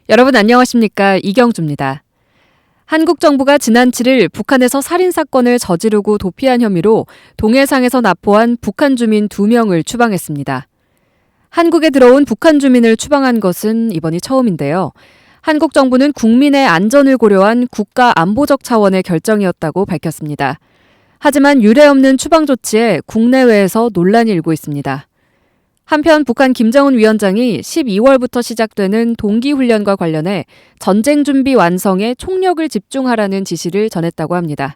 여러분 안녕하십니까? 이경주입니다. 한국 정부가 지난 7일 북한에서 살인사건을 저지르고 도피한 혐의로 동해상에서 납포한 북한 주민 2명을 추방했습니다. 한국에 들어온 북한 주민을 추방한 것은 이번이 처음인데요. 한국 정부는 국민의 안전을 고려한 국가 안보적 차원의 결정이었다고 밝혔습니다. 하지만 유례없는 추방 조치에 국내외에서 논란이 일고 있습니다. 한편 북한 김정은 위원장이 12월부터 시작되는 동기훈련과 관련해 전쟁 준비 완성에 총력을 집중하라는 지시를 전했다고 합니다.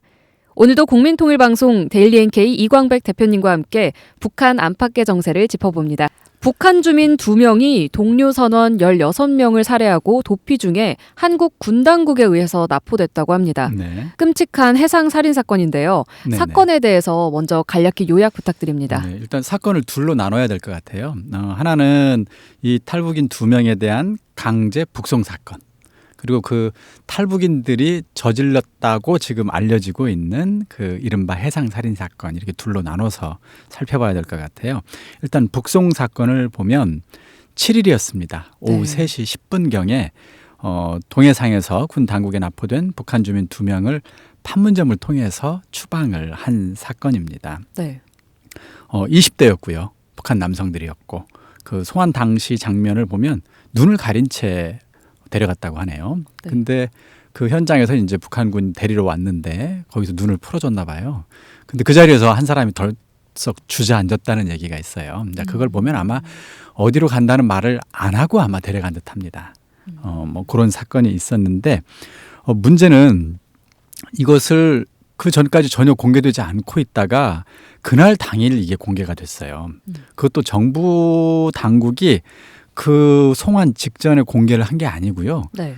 오늘도 국민통일방송 데일리NK 이광백 대표님과 함께 북한 안팎의 정세를 짚어봅니다. 북한 주민 2명이 동료 선원 16명을 살해하고 도피 중에 한국 군 당국에 의해서 납포됐다고 합니다. 네. 끔찍한 해상 살인 사건인데요. 네네. 사건에 대해서 먼저 간략히 요약 부탁드립니다. 네, 일단 사건을 둘로 나눠야 될 것 같아요. 하나는 이 탈북인 2명에 대한 강제 북송 사건. 그리고 그 탈북인들이 저질렀다고 지금 알려지고 있는 그 이른바 해상살인 사건, 이렇게 둘로 나눠서 살펴봐야 될 것 같아요. 일단 북송 사건을 보면 7일이었습니다. 오후 네. 3시 10분경에 동해상에서 군 당국에 납포된 북한 주민 2명을 판문점을 통해서 추방을 한 사건입니다. 네. 20대였고요. 북한 남성들이었고, 그 송환 당시 장면을 보면 눈을 가린 채 데려갔다고 하네요. 네. 근데 그 현장에서 이제 북한군 데리러 왔는데 거기서 눈을 풀어줬나 봐요. 근데 그 자리에서 한 사람이 덜썩 주저앉았다는 얘기가 있어요. 그걸 보면 아마 어디로 간다는 말을 안 하고 아마 데려간 듯합니다. 뭐 그런 사건이 있었는데 문제는 이것을 그 전까지 전혀 공개되지 않고 있다가 그날 당일 이게 공개가 됐어요. 그것도 정부 당국이 그 송환 직전에 공개를 한 게 아니고요. 네.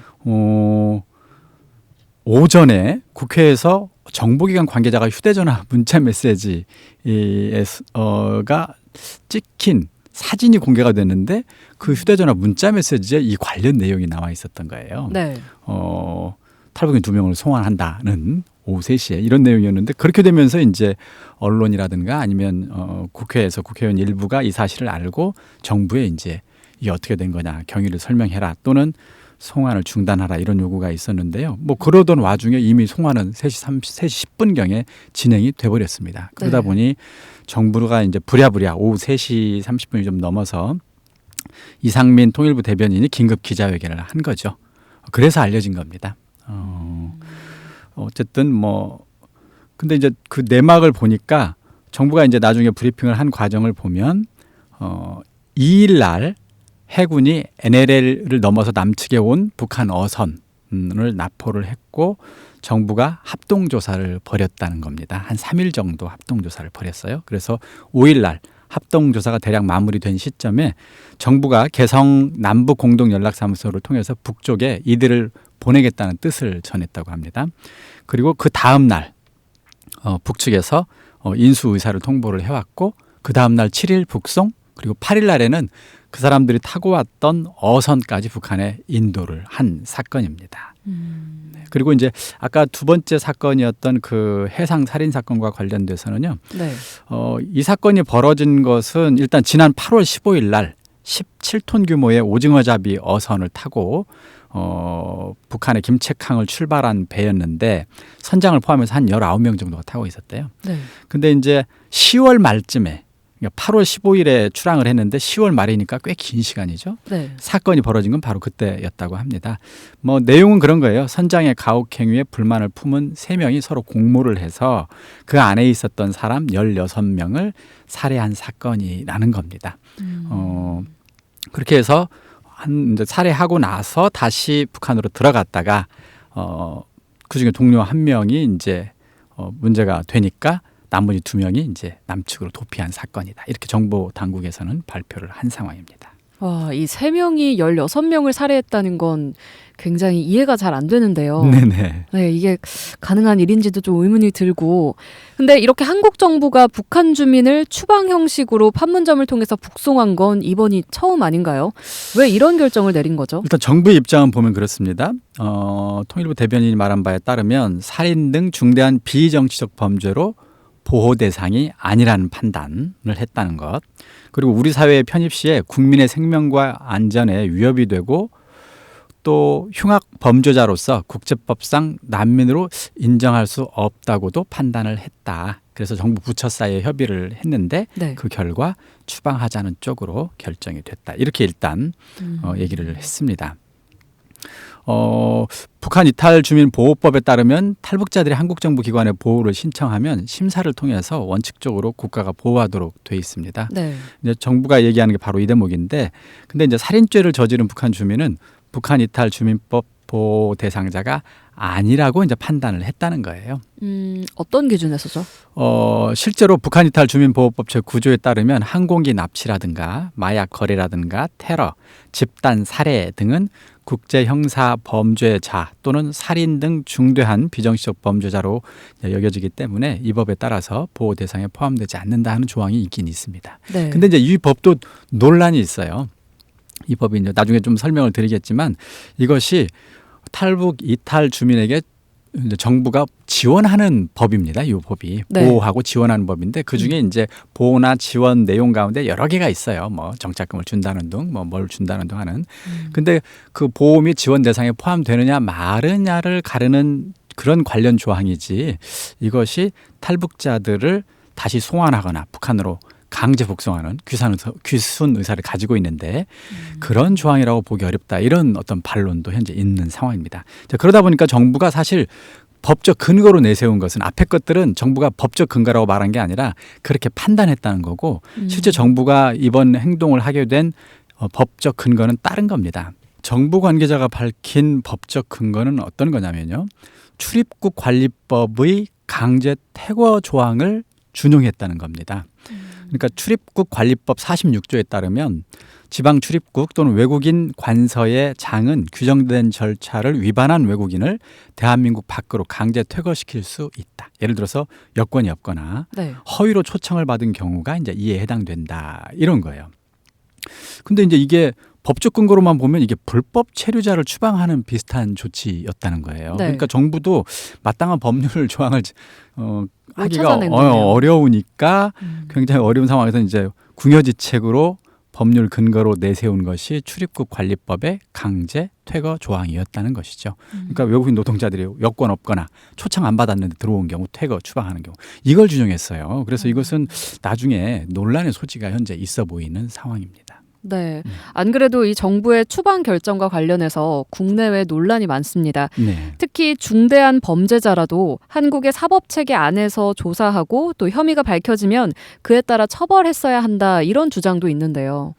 오전에 국회에서 정보기관 관계자가 휴대전화 문자 메시지가 찍힌 사진이 공개가 됐는데 그 휴대전화 문자 메시지에 이 관련 내용이 나와 있었던 거예요. 네. 탈북인 2명을 송환한다는 오후 3시에 이런 내용이었는데, 그렇게 되면서 이제 언론이라든가 아니면 국회에서 국회의원 일부가 이 사실을 알고 정부에 이제 이게 어떻게 된 거냐, 경위를 설명해라 또는 송환을 중단하라, 이런 요구가 있었는데요. 뭐 그러던 와중에 이미 송환은 3시 10분경에 진행이 돼버렸습니다. 그러다 네. 보니 정부가 이제 부랴부랴 오후 3시 30분이 좀 넘어서 이상민 통일부 대변인이 긴급 기자회견을 한 거죠. 그래서 알려진 겁니다. 어쨌든 뭐 근데 이제 그 내막을 보니까 정부가 이제 나중에 브리핑을 한 과정을 보면 2일 날 해군이 NLL을 넘어서 남측에 온 북한 어선을 납포를 했고 정부가 합동조사를 벌였다는 겁니다. 한 3일 정도 합동조사를 벌였어요. 그래서 5일 날 합동조사가 대략 마무리된 시점에 정부가 개성 남북공동연락사무소를 통해서 북쪽에 이들을 보내겠다는 뜻을 전했다고 합니다. 그리고 그 다음 날 북측에서 인수 의사를 통보를 해왔고, 그 다음 날 7일 북송, 그리고 8일 날에는 그 사람들이 타고 왔던 어선까지 북한에 인도를 한 사건입니다. 네. 그리고 이제 아까 두 번째 사건이었던 그 해상 살인 사건과 관련돼서는요. 네. 이 사건이 벌어진 것은 일단 지난 8월 15일 날 17톤 규모의 오징어잡이 어선을 타고 북한의 김책항을 출발한 배였는데 선장을 포함해서 한 19명 정도가 타고 있었대요. 네. 근데 이제 10월 말쯤에, 8월 15일에 출항을 했는데 10월 말이니까 꽤 긴 시간이죠. 네. 사건이 벌어진 건 바로 그때였다고 합니다. 뭐 내용은 그런 거예요. 선장의 가혹 행위에 불만을 품은 3명이 서로 공모를 해서 그 안에 있었던 사람 16명을 살해한 사건이라는 겁니다. 그렇게 해서 이제 살해하고 나서 다시 북한으로 들어갔다가 그중에 동료 1명이 이제 문제가 되니까 나머지 2명이 이제 남측으로 도피한 사건이다, 이렇게 정보 당국에서는 발표를 한 상황입니다. 와, 이 3명이 16명을 살해했다는 건 굉장히 이해가 잘 안 되는데요. 네네. 네, 이게 가능한 일인지도 좀 의문이 들고. 근데 이렇게 한국 정부가 북한 주민을 추방 형식으로 판문점을 통해서 북송한 건 이번이 처음 아닌가요? 왜 이런 결정을 내린 거죠? 일단 정부의 입장은 보면 그렇습니다. 통일부 대변인이 말한 바에 따르면 살인 등 중대한 비정치적 범죄로 보호 대상이 아니라는 판단을 했다는 것, 그리고 우리 사회의 편입 시에 국민의 생명과 안전에 위협이 되고 또 흉악 범죄자로서 국제법상 난민으로 인정할 수 없다고도 판단을 했다. 그래서 정부 부처 사이에 협의를 했는데 네. 그 결과 추방하자는 쪽으로 결정이 됐다. 이렇게 일단 얘기를 했습니다. 북한 이탈 주민 보호법에 따르면 탈북자들이 한국 정부 기관에 보호를 신청하면 심사를 통해서 원칙적으로 국가가 보호하도록 돼 있습니다. 네. 이제 정부가 얘기하는 게 바로 이 대목인데, 근데 이제 살인죄를 저지른 북한 주민은 북한 이탈 주민법 보호 대상자가 아니라고 이제 판단을 했다는 거예요. 어떤 기준에서죠? 실제로 북한 이탈 주민보호법 제9조에 따르면 항공기 납치라든가 마약 거래라든가 테러, 집단 살해 등은 국제 형사 범죄자 또는 살인 등 중대한 비정치적 범죄자로 여겨지기 때문에 이 법에 따라서 보호 대상에 포함되지 않는다 하는 조항이 있긴 있습니다. 네. 근데 이제 이 법도 논란이 있어요. 이 법이 이제 나중에 좀 설명을 드리겠지만 이것이 탈북 이탈 주민에게 이제 정부가 지원하는 법입니다. 이 법이 네. 보호하고 지원하는 법인데 그 중에 이제 보호나 지원 내용 가운데 여러 개가 있어요. 뭐 정착금을 준다는 등, 뭐 뭘 준다는 등 하는. 근데 그 보호 및 지원 대상에 포함되느냐 마느냐를 가르는 그런 관련 조항이지 이것이 탈북자들을 다시 송환하거나 북한으로 강제 복송하는 귀순 의사를 가지고 있는데 그런 조항이라고 보기 어렵다. 이런 어떤 반론도 현재 있는 상황입니다. 자, 그러다 보니까 정부가 사실 법적 근거로 내세운 것은 앞에 것들은 정부가 법적 근거라고 말한 게 아니라 그렇게 판단했다는 거고 실제 정부가 이번 행동을 하게 된 법적 근거는 다른 겁니다. 정부 관계자가 밝힌 법적 근거는 어떤 거냐면요. 출입국 관리법의 강제 퇴거 조항을 준용했다는 겁니다. 그러니까 출입국 관리법 46조에 따르면 지방 출입국 또는 외국인 관서의 장은 규정된 절차를 위반한 외국인을 대한민국 밖으로 강제 퇴거시킬 수 있다. 예를 들어서 여권이 없거나 네. 허위로 초청을 받은 경우가 이제 이에 해당된다. 이런 거예요. 근데 이제 이게 법적 근거로만 보면 이게 불법 체류자를 추방하는 비슷한 조치였다는 거예요. 네. 그러니까 정부도 마땅한 법률 조항을 하기가 찾아낸 거네요. 어려우니까 굉장히 어려운 상황에서 이제 궁여지책으로 법률 근거로 내세운 것이 출입국 관리법의 강제 퇴거 조항이었다는 것이죠. 그러니까 외국인 노동자들이 여권 없거나 초청 안 받았는데 들어온 경우 퇴거 추방하는 경우 이걸 준용했어요. 그래서 이것은 나중에 논란의 소지가 현재 있어 보이는 상황입니다. 네. 안 그래도 이 정부의 추방 결정과 관련해서 국내외 논란이 많습니다. 네. 특히 중대한 범죄자라도 한국의 사법체계 안에서 조사하고 또 혐의가 밝혀지면 그에 따라 처벌했어야 한다 이런 주장도 있는데요.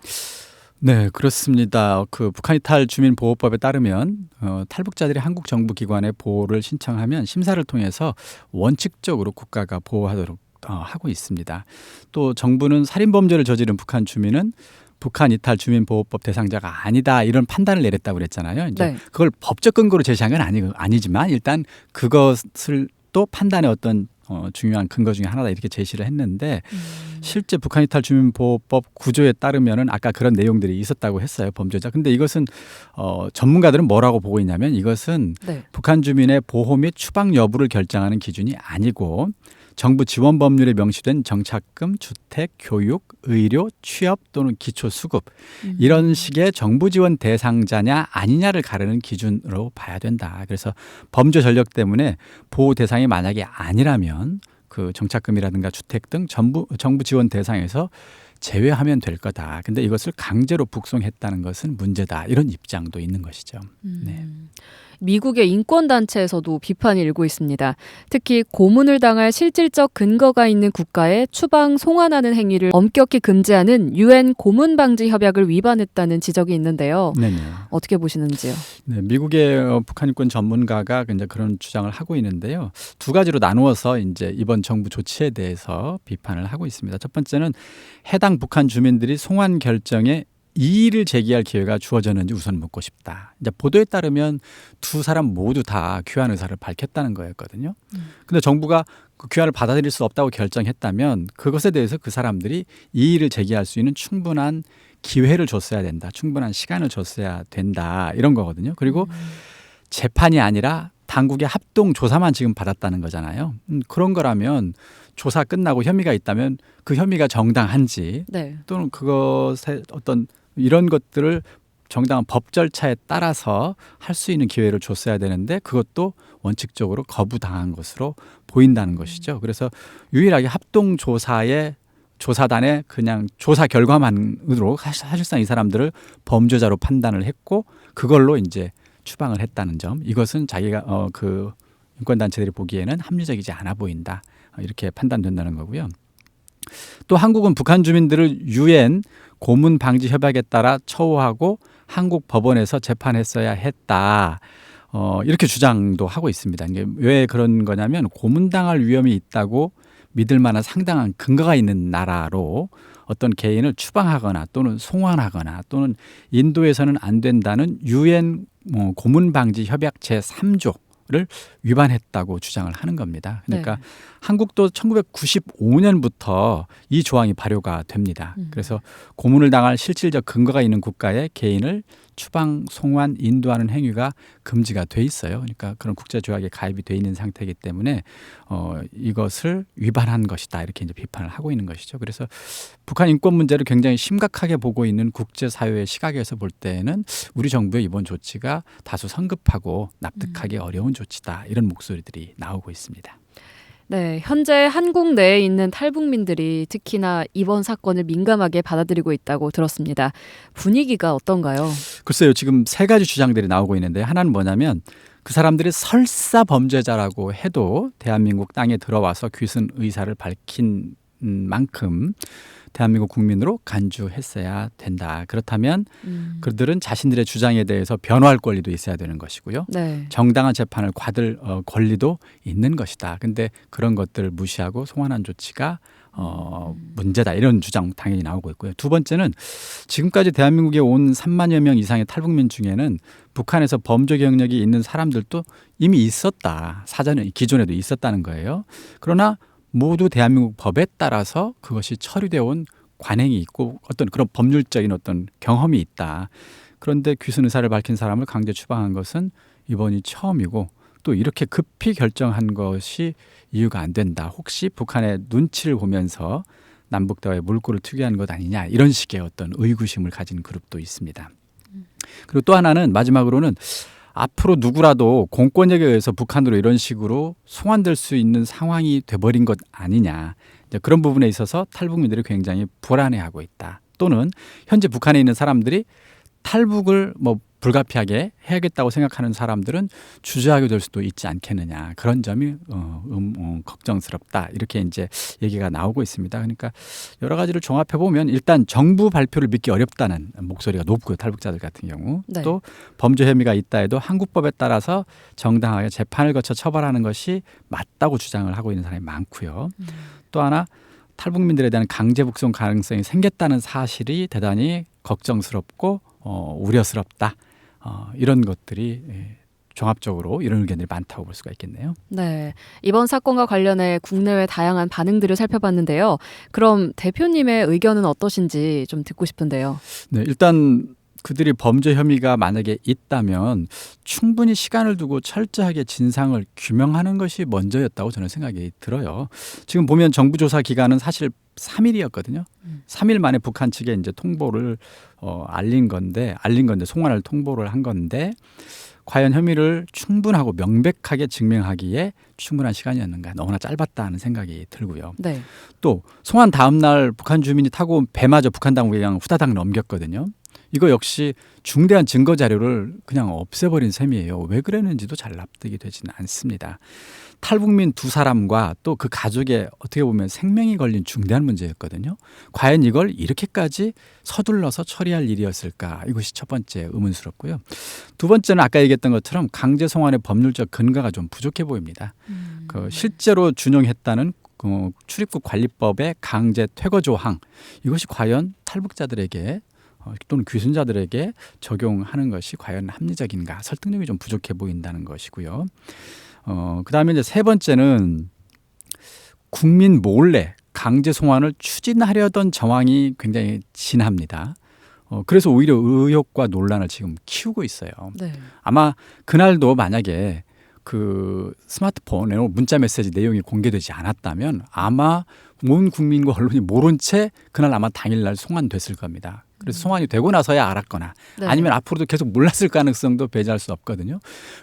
네, 그렇습니다. 그 북한 이탈 주민 보호법에 따르면 탈북자들이 한국 정부 기관에 보호를 신청하면 심사를 통해서 원칙적으로 국가가 보호하도록 하고 있습니다. 또 정부는 살인 범죄를 저지른 북한 주민은 북한 이탈 주민보호법 대상자가 아니다 이런 판단을 내렸다고 그랬잖아요. 이제 네. 그걸 법적 근거로 제시한 건 아니지만 일단 그것을 또 판단의 어떤 중요한 근거 중에 하나다 이렇게 제시를 했는데 실제 북한 이탈 주민보호법 구조에 따르면은 아까 그런 내용들이 있었다고 했어요. 범죄자. 근데 이것은 전문가들은 뭐라고 보고 있냐면 이것은 네. 북한 주민의 보호 및 추방 여부를 결정하는 기준이 아니고 정부 지원 법률에 명시된 정착금, 주택, 교육, 의료, 취업 또는 기초수급 이런 식의 정부 지원 대상자냐 아니냐를 가르는 기준으로 봐야 된다. 그래서 범죄 전력 때문에 보호 대상이 만약에 아니라면 그 정착금이라든가 주택 등 정부 지원 대상에서 제외하면 될 거다. 근데 이것을 강제로 북송했다는 것은 문제다. 이런 입장도 있는 것이죠. 네. 미국의 인권단체에서도 비판이 일고 있습니다. 특히 고문을 당할 실질적 근거가 있는 국가에 추방 송환하는 행위를 엄격히 금지하는 유엔 고문 방지 협약을 위반했다는 지적이 있는데요. 네네. 어떻게 보시는지요? 네, 미국의 북한 인권 전문가가 이제 그런 주장을 하고 있는데요. 두 가지로 나누어서 이제 이번 정부 조치에 대해서 비판을 하고 있습니다. 첫 번째는 해당 북한 주민들이 송환 결정에 이의를 제기할 기회가 주어졌는지 우선 묻고 싶다. 이제 보도에 따르면 두 사람 모두 다 귀환 의사를 밝혔다는 거였거든요. 근데 정부가 그 귀환을 받아들일 수 없다고 결정했다면 그것에 대해서 그 사람들이 이의를 제기할 수 있는 충분한 기회를 줬어야 된다. 충분한 시간을 줬어야 된다. 이런 거거든요. 그리고 재판이 아니라 당국의 합동 조사만 지금 받았다는 거잖아요. 그런 거라면 조사 끝나고 혐의가 있다면 그 혐의가 정당한지 네. 또는 그것의 어떤 이런 것들을 정당한 법 절차에 따라서 할 수 있는 기회를 줬어야 되는데 그것도 원칙적으로 거부당한 것으로 보인다는 것이죠. 그래서 유일하게 합동조사의 조사단의 그냥 조사 결과만으로 사실상 이 사람들을 범죄자로 판단을 했고 그걸로 이제 추방을 했다는 점. 이것은 자기가 그 인권단체들이 보기에는 합리적이지 않아 보인다. 이렇게 판단된다는 거고요. 또 한국은 북한 주민들을 유엔 고문 방지 협약에 따라 처우하고 한국 법원에서 재판했어야 했다. 이렇게 주장도 하고 있습니다. 이게 왜 그런 거냐면 고문당할 위험이 있다고 믿을 만한 상당한 근거가 있는 나라로 어떤 개인을 추방하거나 또는 송환하거나 또는 인도에서는 안 된다는 유엔 고문 방지 협약 제3조를 위반했다고 주장을 하는 겁니다. 그러니까 네. 한국도 1995년부터 이 조항이 발효가 됩니다. 그래서 고문을 당할 실질적 근거가 있는 국가에 개인을 추방, 송환, 인도하는 행위가 금지가 돼 있어요. 그러니까 그런 국제조약에 가입이 돼 있는 상태이기 때문에 이것을 위반한 것이다 이렇게 이제 비판을 하고 있는 것이죠. 그래서 북한 인권 문제를 굉장히 심각하게 보고 있는 국제사회의 시각에서 볼 때는 우리 정부의 이번 조치가 다소 성급하고 납득하기 어려운 조치다 이런 목소리들이 나오고 있습니다. 네, 현재 한국 내에 있는 탈북민들이 특히나 이번 사건을 민감하게 받아들이고 있다고 들었습니다. 분위기가 어떤가요? 글쎄요. 지금 세 가지 주장들이 나오고 있는데 하나는 뭐냐면 그 사람들이 설사 범죄자라고 해도 대한민국 땅에 들어와서 귀순 의사를 밝힌 만큼 대한민국 국민으로 간주했어야 된다. 그렇다면 그들은 자신들의 주장에 대해서 변호할 권리도 있어야 되는 것이고요. 네. 정당한 재판을 받을 권리도 있는 것이다. 근데 그런 것들을 무시하고 송환한 조치가 문제다. 이런 주장 당연히 나오고 있고요. 두 번째는 지금까지 대한민국에 온 3만여 명 이상의 탈북민 중에는 북한에서 범죄 경력이 있는 사람들도 이미 있었다. 사전에 기존에도 있었다는 거예요. 그러나 모두 대한민국 법에 따라서 그것이 처리되어 온 관행이 있고 어떤 그런 법률적인 어떤 경험이 있다. 그런데 귀순 의사를 밝힌 사람을 강제 추방한 것은 이번이 처음이고 또 이렇게 급히 결정한 것이 이유가 안 된다. 혹시 북한의 눈치를 보면서 남북 대화에 물꼬를 트게 한 것 아니냐. 이런 식의 어떤 의구심을 가진 그룹도 있습니다. 그리고 또 하나는 마지막으로는 앞으로 누구라도 공권력에 의해서 북한으로 이런 식으로 송환될 수 있는 상황이 돼버린 것 아니냐. 이제 그런 부분에 있어서 탈북민들이 굉장히 불안해하고 있다. 또는 현재 북한에 있는 사람들이 탈북을 불가피하게 해야겠다고 생각하는 사람들은 주저하게 될 수도 있지 않겠느냐. 그런 점이 걱정스럽다. 이렇게 이제 얘기가 나오고 있습니다. 그러니까 여러 가지를 종합해 보면 일단 정부 발표를 믿기 어렵다는 목소리가 높고요. 탈북자들 같은 경우. 네. 또 범죄 혐의가 있다 해도 한국법에 따라서 정당하게 재판을 거쳐 처벌하는 것이 맞다고 주장을 하고 있는 사람이 많고요. 또 하나 탈북민들에 대한 강제 북송 가능성이 생겼다는 사실이 대단히 걱정스럽고 우려스럽다. 이런 것들이 종합적으로 이런 의견들이 많다고 볼 수가 있겠네요. 네, 이번 사건과 관련해 국내외 다양한 반응들을 살펴봤는데요. 그럼 대표님의 의견은 어떠신지 좀 듣고 싶은데요. 네, 일단 그들이 범죄 혐의가 만약에 있다면 충분히 시간을 두고 철저하게 진상을 규명하는 것이 먼저였다고 저는 생각이 들어요. 지금 보면 정부 조사 기간은 사실 3일이었거든요. 3일 만에 북한 측에 이제 통보를 알린 건데 송환을 통보를 한 건데 과연 혐의를 충분하고 명백하게 증명하기에 충분한 시간이었는가 너무나 짧았다 하는 생각이 들고요. 네. 또 송환 다음 날 북한 주민이 타고 온 배마저 북한 당국에 그냥 후다닥 넘겼거든요. 이거 역시 중대한 증거 자료를 그냥 없애버린 셈이에요. 왜 그랬는지도 잘 납득이 되지는 않습니다. 탈북민 두 사람과 또 그 가족의 어떻게 보면 생명이 걸린 중대한 문제였거든요. 과연 이걸 이렇게까지 서둘러서 처리할 일이었을까? 이것이 첫 번째 의문스럽고요. 두 번째는 아까 얘기했던 것처럼 강제 송환의 법률적 근거가 좀 부족해 보입니다. 실제로 준용했다는 출입국 관리법의 강제 퇴거 조항 이것이 과연 탈북자들에게 또는 귀순자들에게 적용하는 것이 과연 합리적인가 설득력이 좀 부족해 보인다는 것이고요. 그다음에 이제 세 번째는 국민 몰래 강제 송환을 추진하려던 정황이 굉장히 진합니다. 그래서 오히려 의혹과 논란을 지금 키우고 있어요. 네. 아마 그날도 만약에 그 스마트폰에 문자 메시지 내용이 공개되지 않았다면 아마 온 국민과 언론이 모른 채 그날 아마 당일날 송환됐을 겁니다. 그래서 송환이 되고 나서야 알았거나 네. 아니면 앞으로도 계속 몰랐을 가능성도 배제할 수 없거든요.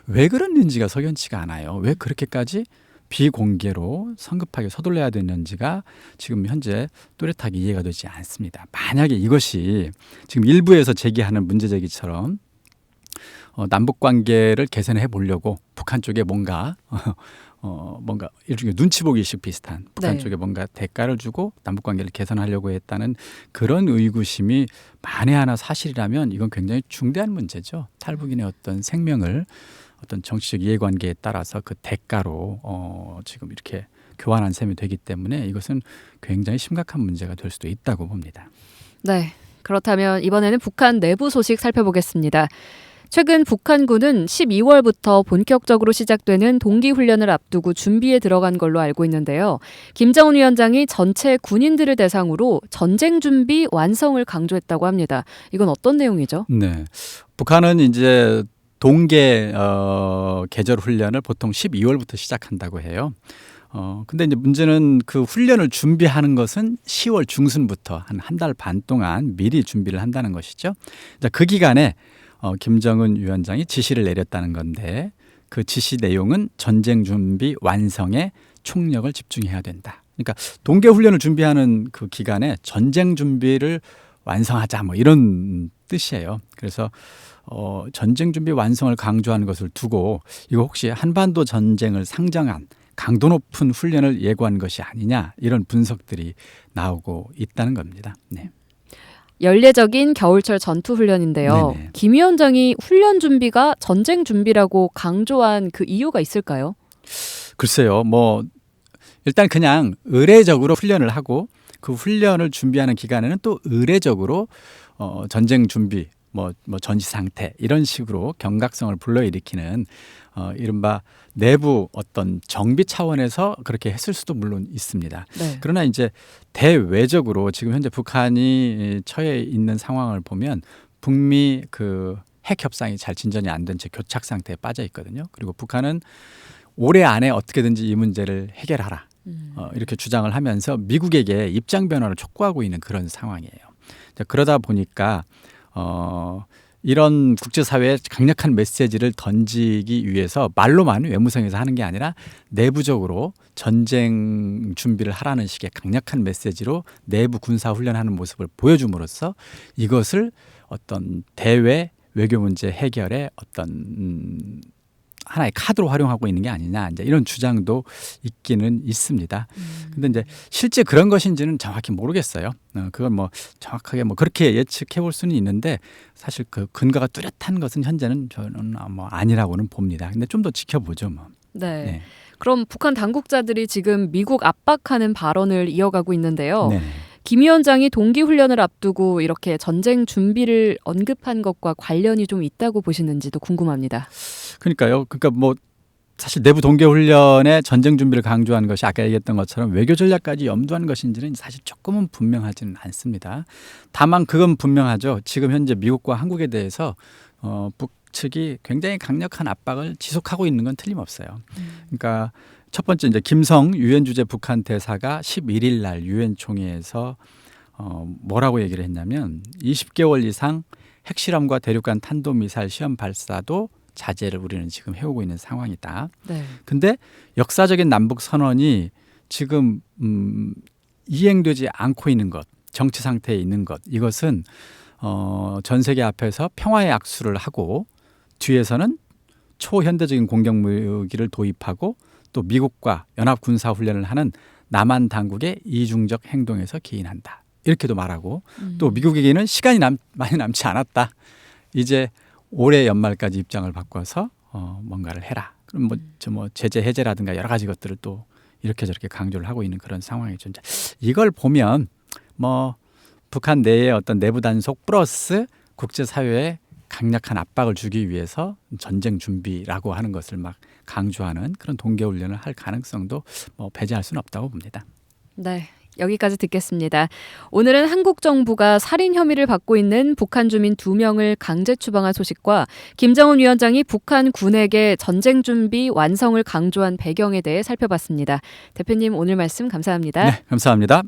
왜 그랬는지가 석연치가 않아요. 왜 그렇게까지 비공개로 성급하게 서둘러야 됐는지가 지금 현재 또렷하게 이해가 되지 않습니다. 만약에 이것이 지금 일부에서 제기하는 문제 제기처럼 남북 관계를 개선해 보려고 북한 쪽에 뭔가 일종의 눈치 보기식 비슷한 북한 네. 쪽에 뭔가 대가를 주고 남북 관계를 개선하려고 했다는 그런 의구심이 만에 하나 사실이라면 이건 굉장히 중대한 문제죠. 탈북인의 어떤 생명을 어떤 정치적 이해관계에 따라서 그 대가로 지금 이렇게 교환한 셈이 되기 때문에 이것은 굉장히 심각한 문제가 될 수도 있다고 봅니다. 네. 그렇다면 이번에는 북한 내부 소식 살펴보겠습니다. 최근 북한군은 12월부터 본격적으로 시작되는 동기훈련을 앞두고 준비에 들어간 걸로 알고 있는데요. 김정은 위원장이 전체 군인들을 대상으로 전쟁 준비 완성을 강조했다고 합니다. 이건 어떤 내용이죠? 네, 북한은 이제 동계 계절 훈련을 보통 12월부터 시작한다고 해요. 근데 이제 문제는 그 훈련을 준비하는 것은 10월 중순부터 한 달 반 동안 미리 준비를 한다는 것이죠. 자, 그 기간에 김정은 위원장이 지시를 내렸다는 건데 그 지시 내용은 전쟁 준비 완성에 총력을 집중해야 된다. 그러니까 동계 훈련을 준비하는 그 기간에 전쟁 준비를 완성하자 뭐 이런 뜻이에요. 그래서 전쟁 준비 완성을 강조하는 것을 두고 이거 혹시 한반도 전쟁을 상정한 강도 높은 훈련을 예고한 것이 아니냐 이런 분석들이 나오고 있다는 겁니다. 네. 연례적인 겨울철 전투훈련인데요. 네네. 김 위원장이 훈련 준비가 전쟁 준비라고 강조한 그 이유가 있을까요? 글쎄요. 뭐 일단 그냥 의례적으로 훈련을 하고 그 훈련을 준비하는 기간에는 또 의례적으로 전쟁 준비 뭐 전시 상태 이런 식으로 경각성을 불러일으키는 이른바 내부 어떤 정비 차원에서 그렇게 했을 수도 물론 있습니다. 네. 그러나 이제 대외적으로 지금 현재 북한이 처해 있는 상황을 보면 북미 그 핵 협상이 잘 진전이 안 된 채 교착 상태에 빠져 있거든요. 그리고 북한은 올해 안에 어떻게든지 이 문제를 해결하라 이렇게 주장을 하면서 미국에게 입장 변화를 촉구하고 있는 그런 상황이에요. 자, 그러다 보니까 이런 국제사회에 강력한 메시지를 던지기 위해서 말로만 외무성에서 하는 게 아니라 내부적으로 전쟁 준비를 하라는 식의 강력한 메시지로 내부 군사 훈련하는 모습을 보여줌으로써 이것을 어떤 대외 외교 문제 해결의 어떤 하나의 카드로 활용하고 있는 게 아니냐 이제 이런 주장도 있기는 있습니다. 근데 이제 실제 그런 것인지는 정확히 모르겠어요. 그건 뭐 정확하게 뭐 그렇게 예측해 볼 수는 있는데 사실 그 근거가 뚜렷한 것은 현재는 저는 뭐 아니라고는 봅니다. 근데 좀 더 지켜보죠, 뭐. 네. 네. 그럼 북한 당국자들이 지금 미국 압박하는 발언을 이어가고 있는데요. 네. 김 위원장이 동기훈련을 앞두고 이렇게 전쟁 준비를 언급한 것과 관련이 좀 있다고 보시는지도 궁금합니다. 그러니까요. 그러니까 뭐 사실 내부 동계 훈련에 전쟁 준비를 강조한 것이 아까 얘기했던 것처럼 외교 전략까지 염두한 것인지는 사실 조금은 분명하지는 않습니다. 다만 그건 분명하죠. 지금 현재 미국과 한국에 대해서 북측이 굉장히 강력한 압박을 지속하고 있는 건 틀림없어요. 그러니까 첫 번째 이제 김성 유엔 주재 북한 대사가 11일 날 유엔 총회에서 뭐라고 얘기를 했냐면 20개월 이상 핵실험과 대륙간 탄도미사일 시험 발사도 자제를 우리는 지금 해오고 있는 상황이다. 네. 근데 역사적인 남북 선언이 지금 이행되지 않고 있는 것, 정치 상태에 있는 것, 이것은 전 세계 앞에서 평화의 악수를 하고 뒤에서는 초현대적인 공격 무기를 도입하고 또 미국과 연합 군사 훈련을 하는 남한 당국의 이중적 행동에서 기인한다. 이렇게도 말하고 또 미국에게는 시간이 많이 남지 않았다. 이제 올해 연말까지 입장을 바꿔서 뭔가를 해라. 그럼 뭐 제재 해제라든가 여러 가지 것들을 또 이렇게 저렇게 강조를 하고 있는 그런 상황이죠. 이걸 보면 뭐 북한 내의 어떤 내부 단속 플러스 국제사회에 강력한 압박을 주기 위해서 전쟁 준비라고 하는 것을 막 강조하는 그런 동계훈련을 할 가능성도 뭐 배제할 수는 없다고 봅니다. 네. 여기까지 듣겠습니다. 오늘은 한국 정부가 살인 혐의를 받고 있는 북한 주민 2명을 강제 추방한 소식과 김정은 위원장이 북한 군에게 전쟁 준비 완성을 강조한 배경에 대해 살펴봤습니다. 대표님 오늘 말씀 감사합니다. 네, 감사합니다.